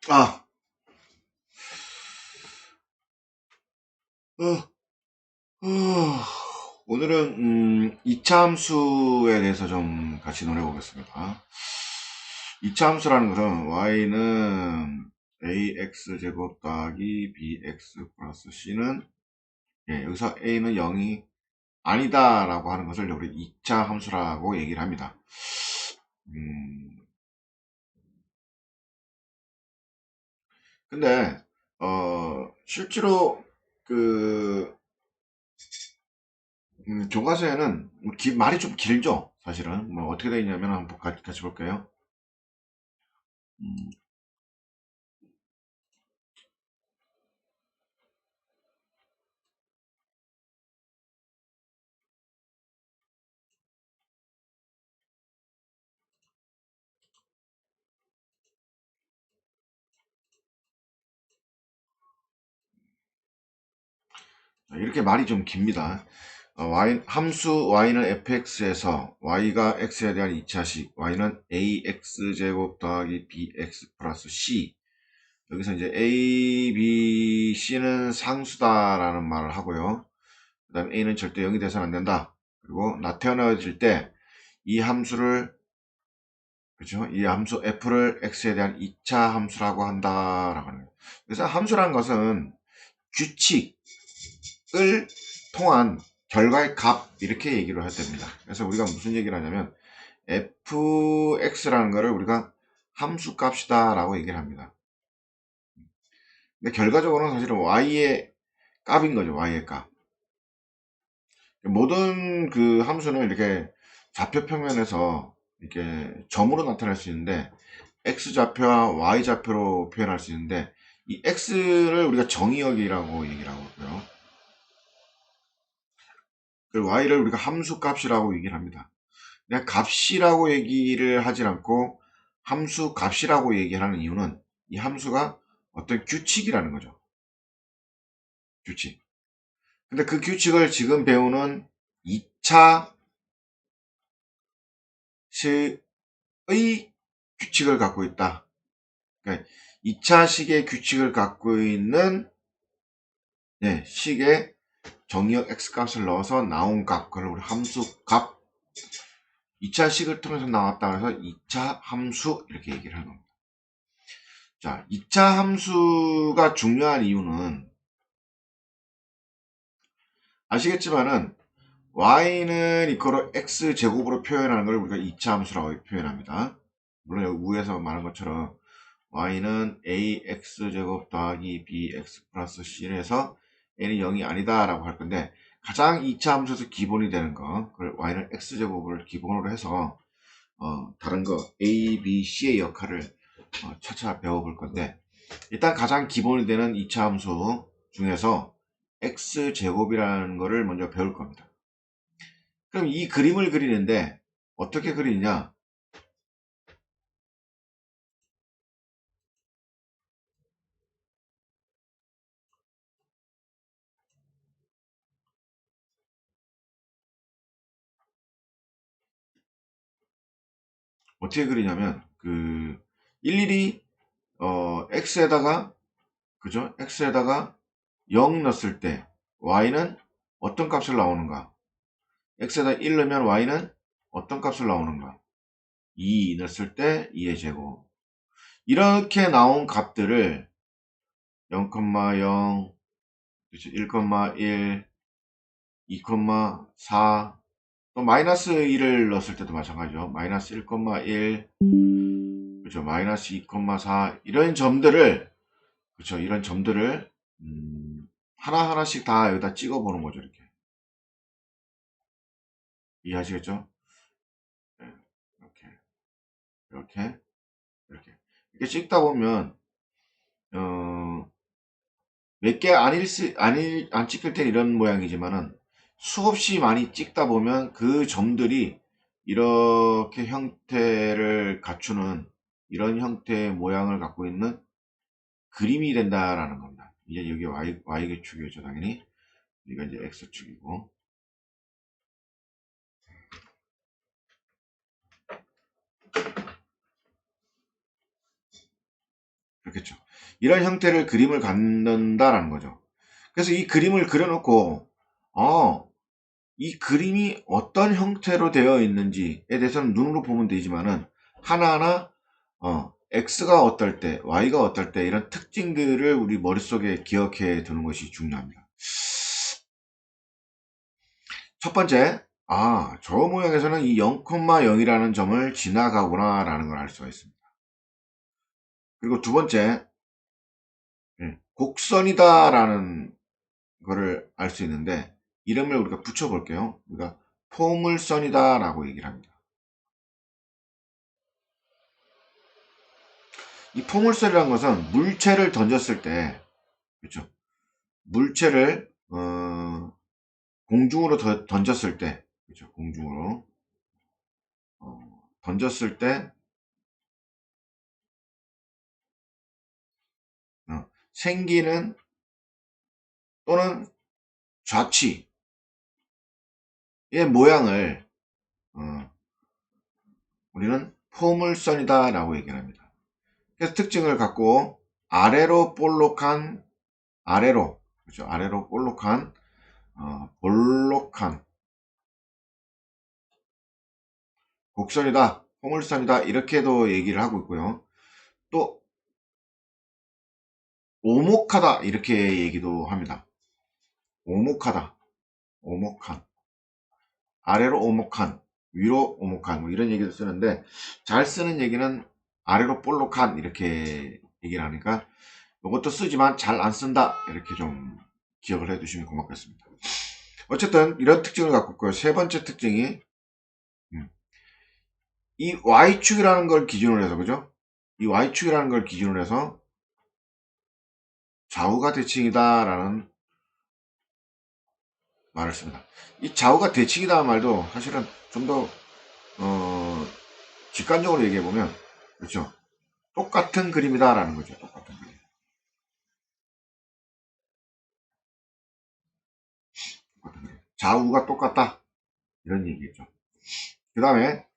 아, 어, 어. 오늘은 2차 함수에 대해서 좀 같이 논해보겠습니다. 2차 함수라는 것은 y는 ax 제곱 더하기 bx 플러스 c는 여기서 a는 0이 아니다 라고 하는 것을 우리 2차 함수라고 얘기를 합니다. 음, 근데 실제로 그 교과서에는 말이 좀 길죠. 사실은 뭐 어떻게 되어 있냐면 한번 같이 볼까요? 음, 이렇게 말이 좀 깁니다. 함수 y는 fx에서 y가 x에 대한 2차식 y는 ax제곱 더하기 bx 플러스 c. 여기서 이제 a, b, c는 상수다라는 말을 하고요. 그 다음에 a는 절대 0이 돼서는 안 된다. 그리고 나타내어질 때 이 함수를, 그렇죠? 이 함수 f를 x에 대한 2차 함수라고 한다라고 하는 거예요. 그래서 함수라는 것은 규칙을 통한 결과의 값, 이렇게 얘기를 해야 됩니다. 그래서 우리가 무슨 얘기를 하냐면 fx라는 거를 우리가 함수 값이다 라고 얘기를 합니다. 근데 결과적으로는 사실은 y의 값인 거죠. y의 값. 모든 그 함수는 이렇게 좌표 평면에서 이렇게 점으로 나타낼 수 있는데 x좌표와 y좌표로 표현할 수 있는데, 이 x를 우리가 정의역이라고 얘기를 하고요. 그리고 y를 우리가 함수 값이라고 얘기를 합니다. 그냥 값이라고 얘기를 하지 않고 함수 값이라고 얘기하는 이유는 이 함수가 어떤 규칙이라는 거죠. 규칙. 근데 그 규칙을 지금 배우는 2차 식의 규칙을 갖고 있다. 그러니까 2차 식의 규칙을 갖고 있는 식의 정의역 x값을 넣어서 나온 값, 그걸 우리 함수 값, 2차 식을 통해서 나왔다 그래서 2차 함수 이렇게 얘기를 하는 겁니다. 자, 2차 함수가 중요한 이유는 아시겠지만은 y는 이거로 x제곱으로 표현하는 걸 우리가 2차 함수라고 표현합니다. 물론 여기 위에서 말한 것처럼 y는 ax제곱 더하기 bx 플러스 c에서 n이 0이 아니다 라고 할 건데, 가장 2차 함수에서 기본이 되는 거, 그걸 y는 x제곱을 기본으로 해서 다른 거 a, b, c의 역할을 차차 배워볼 건데, 일단 가장 기본이 되는 2차 함수 중에서 x제곱이라는 거를 먼저 배울 겁니다. 그럼 이 그림을 그리는데 어떻게 그리느냐? 어떻게 그리냐면 일일이 x에다가, 그죠? x에다가 0 넣었을 때 y는 어떤 값을 나오는가? x에다 1 넣으면 y는 어떤 값을 나오는가? 2 넣었을 때 2의 제곱. 이렇게 나온 값들을 0,0, 1,1, 2,4, 또 마이너스 1을 넣었을 때도 마찬가지죠. 마이너스 1,1, 그죠? 마이너스 2,4, 이런 점들을, 그죠? 이런 점들을 하나하나씩 다 여기다 찍어 보는 거죠. 이렇게. 이해하시겠죠? 네, 이렇게, 이렇게, 이렇게. 이렇게 찍다 보면 어, 몇 개 안 찍힐 때 이런 모양이지만은 수없이 많이 찍다 보면 그 점들이 이렇게 형태를 갖추는, 이런 형태의 모양을 갖고 있는 그림이 된다라는 겁니다. 이제 여기 y축이죠, 당연히. 여기가 이제 x축이고. 그렇겠죠. 이런 형태를 그림을 갖는다라는 거죠. 그래서 이 그림을 그려놓고 이 그림이 어떤 형태로 되어 있는지에 대해서는 눈으로 보면 되지만은 하나하나 X가 어떨 때, Y가 어떨 때 이런 특징들을 우리 머릿속에 기억해 두는 것이 중요합니다. 첫 번째, 저 모양에서는 이 0,0이라는 점을 지나가구나 라는 걸 알 수가 있습니다. 그리고 두 번째, 곡선이다 라는 거를 알 수 있는데 이름을 우리가 붙여볼게요. 우리가 포물선이다 라고 얘기를 합니다. 이 포물선이라는 것은 물체를 던졌을 때, 그렇죠? 물체를 공중으로 던졌을 때, 그렇죠? 공중으로 던졌을 때 생기는 또는 좌치의 모양을 우리는 포물선이다 라고 얘기를 합니다. 그래서 특징을 갖고 아래로 볼록한, 그렇죠? 아래로 볼록한 곡선이다, 포물선이다 이렇게도 얘기를 하고 있고요. 또 오목하다 이렇게 얘기도 합니다. 오목하다, 오목한, 아래로 오목한, 위로 오목한 뭐 이런 얘기도 쓰는데 잘 쓰는 얘기는 아래로 볼록한 이렇게 얘기를 하니까 이것도 쓰지만 잘 안 쓴다 이렇게 좀 기억을 해 두시면 고맙겠습니다. 어쨌든 이런 특징을 갖고 있고요. 세 번째 특징이 이 Y축이라는 걸 기준으로 해서, 그죠? 이 Y축이라는 걸 기준으로 해서 좌우가 대칭이다 라는 말을 씁니다. 이 좌우가 대칭이다 말도 사실은 좀 더 직관적으로 얘기해 보면, 그렇죠? 똑같은 그림이다 라는 거죠. 똑같은 그림. 좌우가 똑같다 이런 얘기겠죠. 그 다음에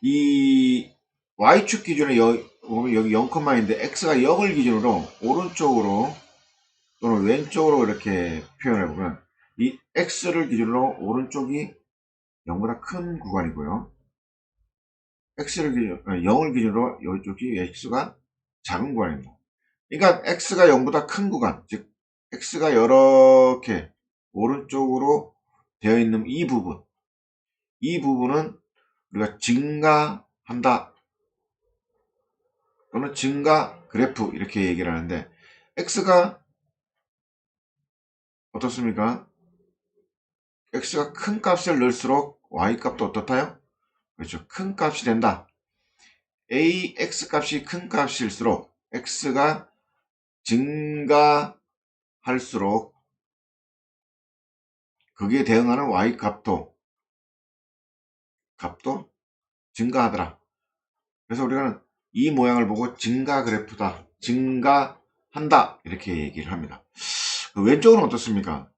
이 Y축 기준에 여기 0,인데 X가 0을 기준으로 오른쪽으로 또는 왼쪽으로 이렇게 표현해 보면 이 X를 기준으로 오른쪽이 0보다 큰 구간이고요. X를 기준, 0을 기준으로 이쪽이 X가 작은 구간입니다. 그러니까 X가 0보다 큰 구간, 즉 X가 이렇게 오른쪽으로 되어 있는 이 부분은 우리가 증가한다 또는 증가 그래프 이렇게 얘기를 하는데 X가 어떻습니까? X가 큰 값을 넣을수록 Y 값도 어떻다요? 그렇죠. 큰 값이 된다. AX 값이 큰 값일수록 X가 증가할수록 거기에 대응하는 Y 값도 증가하더라. 그래서 우리가 이 모양을 보고 증가 그래프다, 증가한다 이렇게 얘기를 합니다. 왼쪽은 어떻습니까?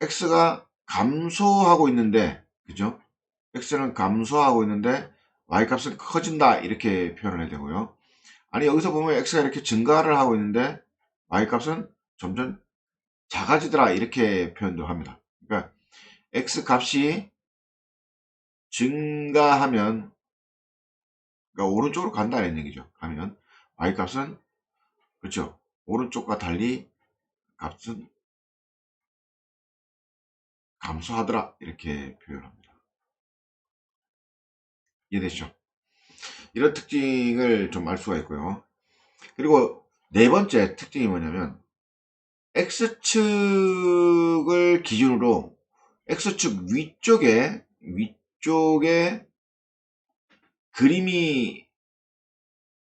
X가 감소하고 있는데, 그죠? X는 감소하고 있는데 Y값은 커진다 이렇게 표현을 해야 되고요. 아니 여기서 보면 X가 이렇게 증가를 하고 있는데 Y값은 점점 작아지더라 이렇게 표현도 합니다. 그러니까 X 값이 증가하면, 그러니까 오른쪽으로 간다는 얘기죠. 가면 Y값은, 그렇죠, 오른쪽과 달리 값은 감소하더라 이렇게 표현합니다. 이해되시죠? 이런 특징을 좀 알 수가 있고요. 그리고 네 번째 특징이 뭐냐면 X축을 기준으로 X축 위쪽에 그림이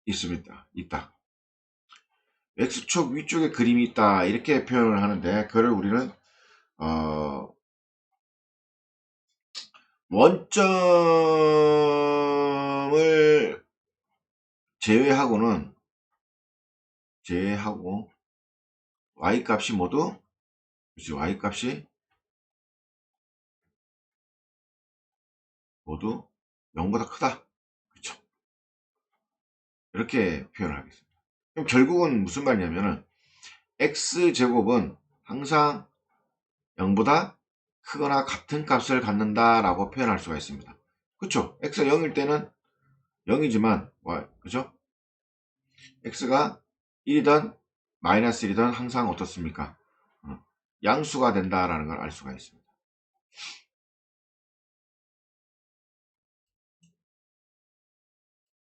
있다. X축 위쪽에 그림이 있다 이렇게 표현을 하는데 그걸 우리는 원점을 제외하고 Y값이 모두, 그렇죠, Y값이 모두 0보다 크다. 그렇죠. 이렇게 표현을 하겠습니다. 그럼 결국은 무슨 말이냐면은 x제곱은 항상 0보다 크거나 같은 값을 갖는다라고 표현할 수가 있습니다. 그쵸? x가 0일 때는 0이지만 그죠? x가 1이든 마이너스 1이든 항상 어떻습니까? 양수가 된다라는 걸 알 수가 있습니다.